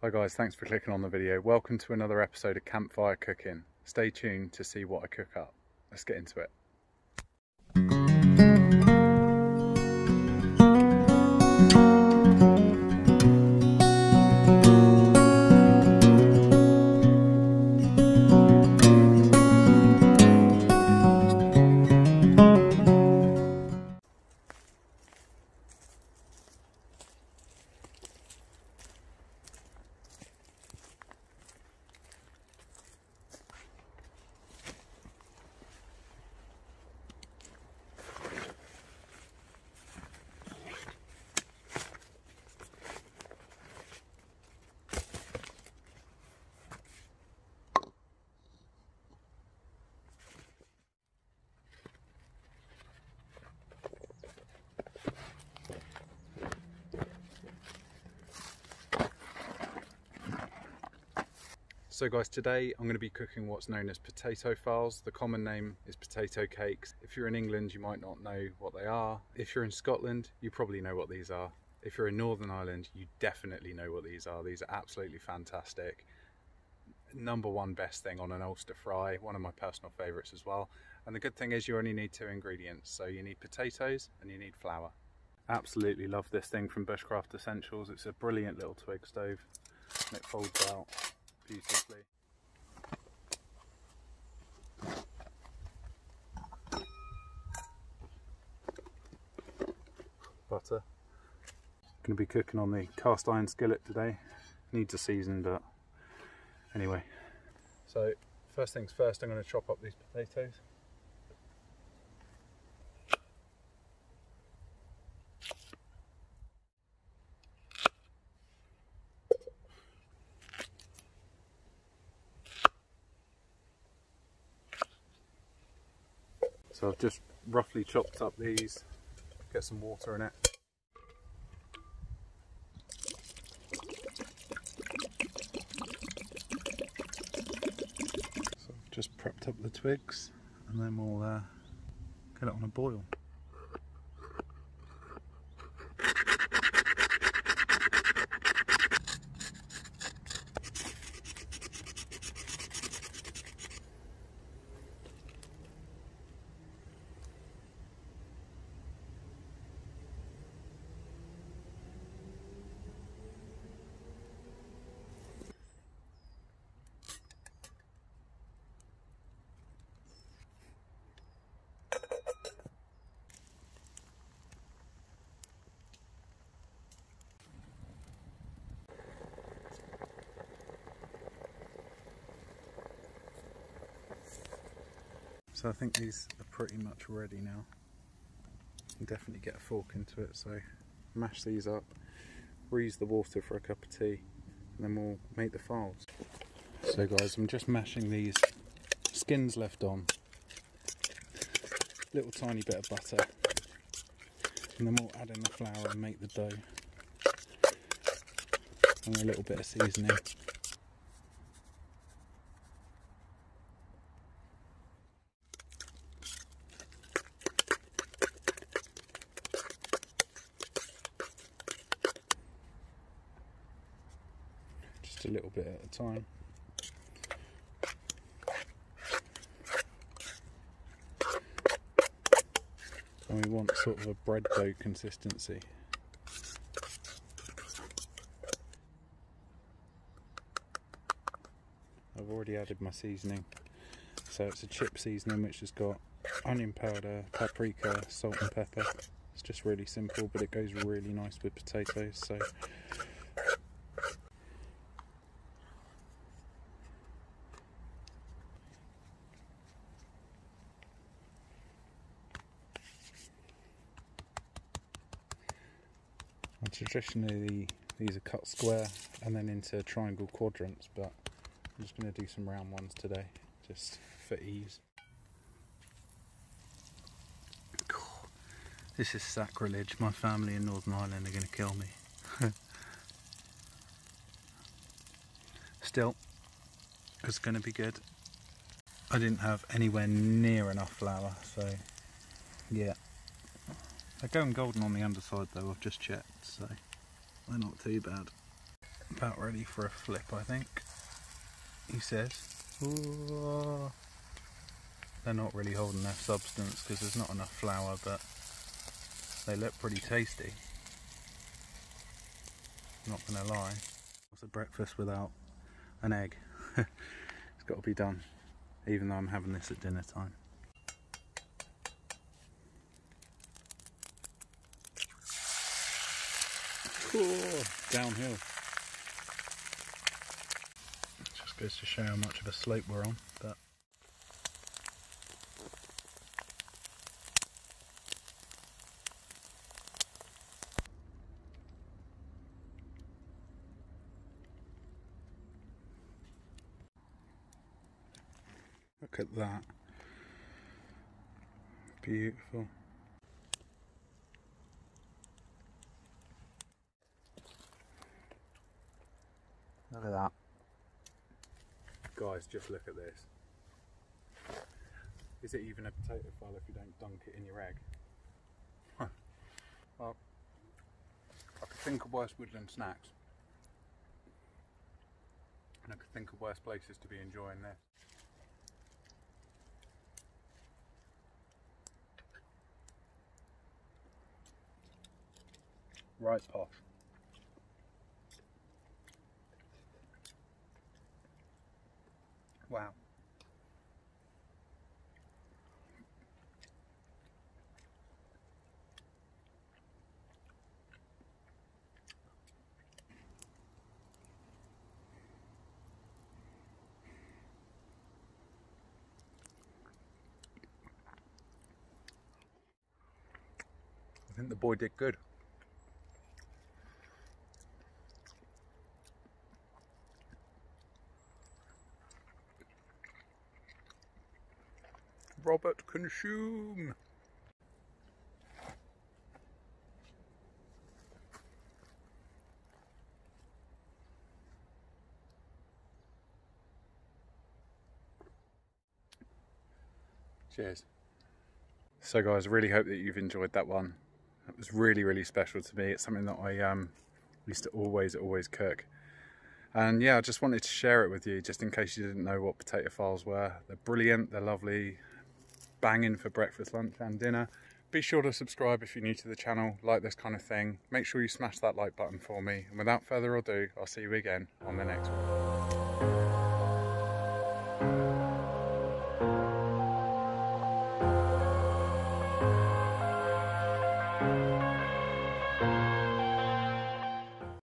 Hi guys, thanks for clicking on the video. Welcome to another episode of Campfire Cooking. Stay tuned to see what I cook up. Let's get into it. So guys, today I'm going to be cooking what's known as potato farls. The common name is potato cakes. If you're in England, you might not know what they are. If you're in Scotland, you probably know what these are. If you're in Northern Ireland, you definitely know what these are. These are absolutely fantastic. Number one best thing on an Ulster Fry, one of my personal favourites as well. And the good thing is you only need 2 ingredients. So you need potatoes and you need flour. Absolutely love this thing from Bushcraft Essentials. It's a brilliant little twig stove and it folds out beautifully. Butter. Going to be cooking on the cast iron skillet today. Needs a season, but anyway. So first things first, I'm going to chop up these potatoes. So I've just roughly chopped up these, get some water in it. So I've just prepped up the twigs and then we'll get it on a boil. So I think these are pretty much ready now. You can definitely get a fork into it, so mash these up, reuse the water for a cup of tea, and then we'll make the farls. So guys, I'm just mashing these skins left on, little tiny bit of butter, and then we'll add in the flour and make the dough, and a little bit of seasoning. A little bit at a time. And we want sort of a bread dough consistency. I've already added my seasoning. So it's a chip seasoning which has got onion powder, paprika, salt and pepper. It's just really simple, but it goes really nice with potatoes. So traditionally these are cut square and then into triangle quadrants, but I'm just going to do some round ones today, just for ease. This is sacrilege. My family in Northern Ireland are going to kill me. Still, it's going to be good. I didn't have anywhere near enough flour, so yeah. They're going golden on the underside though, I've just checked, so they're not too bad. about ready for a flip, I think. He says. Ooh. They're not really holding their substance because there's not enough flour, but they look pretty tasty. Not gonna lie. What's a breakfast without an egg? It's got to be done, even though I'm having this at dinner time. Oh, downhill. Just goes to show how much of a slope we're on, but look at that. Beautiful. Look at that. Guys, just look at this. Is it even a potato file if you don't dunk it in your egg? Well, I could think of worse woodland snacks. And I could think of worse places to be enjoying this. Right posh. Wow. I think the boy did good. Robert, consume! Cheers. So guys, I really hope that you've enjoyed that one. It was really, really special to me. It's something that I used to always cook. And yeah, I just wanted to share it with you, just in case you didn't know what potato farls were. They're brilliant, they're lovely, banging for breakfast, lunch and dinner. Be sure to subscribe if you're new to the channel, like this kind of thing. Make sure you smash that like button for me. And without further ado, I'll see you again on the next one.